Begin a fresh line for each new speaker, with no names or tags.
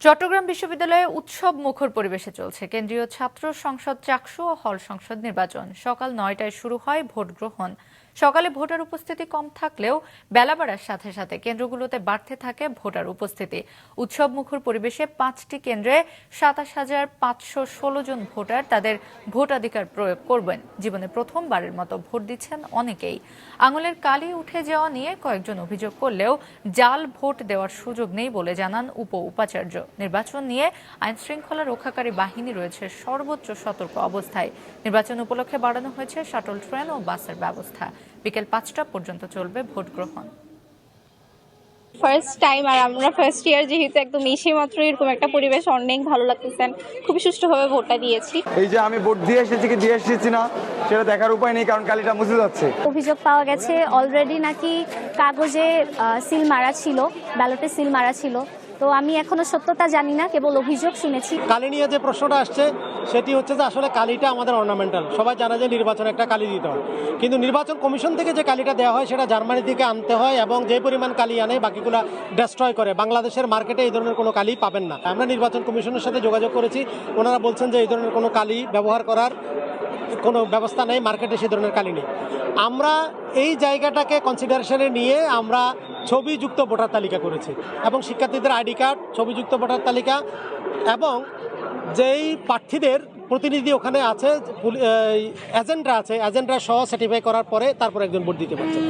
চট্টগ্রাম বিশ্ববিদ্যালয়ে উৎসব মুখর পরিবেশে চলছে কেন্দ্রীয় ছাত্র সংসদ চাকসু ও হল সংসদ নির্বাচন। সকাল ৯টায় শুরু হয় ভোট গ্রহণ। সকালে ভোটার উপস্থিতি কম থাকলেও বেলা বাড়ার সাথে সাথে কেন্দ্রগুলোতে বাড়তে থাকে ভোটার উপস্থিতি। উৎসব মুখর পরিবেশে 5টি কেন্দ্রে ২৭,৫১৬ জন ভোটার তাদের ভোটাধিকার প্রয়োগ করবেন। জীবনে প্রথমবারের মতো ভোট দিচ্ছেন অনেকেই। আঙুলের কালি উঠে যাওয়া নিয়ে কয়েকজন অভিযোগ করলেও জাল ভোট দেওয়ার সুযোগ নেই বলে জানান উপাচার্য। নির্বাচন নিয়ে আইন শৃঙ্খলা রক্ষাকারী বাহিনী রয়েছে সর্বোচ্চ সতর্ক অবস্থায়। নির্বাচন উপলক্ষে বাড়ানো হয়েছে শাটল ট্রেন ও বাসের ব্যবস্থা। বিকেল 5টা পর্যন্ত চলবে ভোট গ্রহণ।
ফার্স্ট টাইম আর আমরা ফার্স্ট ইয়ার যেহেতু একদম এসে মাত্র এরকম একটা পরিবেশ অনেক ভালো লাগতেছে। খুবই সুষ্ঠুভাবে ভোটটা দিয়েছি।
এই যে আমি ভোট দিয়ে এসেছি কি দিয়ে এসেছি না সেটা দেখার উপায় নেই, কারণ কালিটা মুছে যাচ্ছে।
অভিযোগ পাওয়া গেছে অলরেডি নাকি কাগজে সিল মারা ছিল, ব্যালটে সিল মারা ছিল। তো আমি এখনো সত্যতা জানি না, কেবল অভিযোগ শুনেছি।
কালি নিয়ে যে প্রশ্নটা আসছে সেটি হচ্ছে যে আসলে কালিটা আমাদের অর্নামেন্টাল। সবাই জানে যে নির্বাচনে একটা কালি দিতে হয়, কিন্তু নির্বাচন কমিশন থেকে যে কালিটা দেওয়া হয় সেটা জার্মানি থেকে আনতে হয় এবং যে পরিমাণ কালি আনে বাকিগুলো ডেস্ট্রয় করে। বাংলাদেশের মার্কেটে এই ধরনের কোনো কালি পাবেন না। আমরা নির্বাচন কমিশনের সাথে যোগাযোগ করেছি, ওনারা বলছেন যে এই ধরনের কোনো কালি ব্যবহার করার কোনো ব্যবস্থা নেই, মার্কেটে সেই ধরনের কালি নেই। আমরা এই জায়গাটাকে কনসিডারেশনে নিয়ে আমরা ছবিযুক্ত ভোটার তালিকা করেছি এবং শিক্ষার্থীদের আইডি কার্ড, ছবিযুক্ত ভোটার তালিকা এবং যেই প্রার্থীদের প্রতিনিধি ওখানে আছে, এজেন্টরা আছে, এজেন্টরা সহ সার্টিফাই করার পরে তারপর একজন ভোট দিতে পারছে।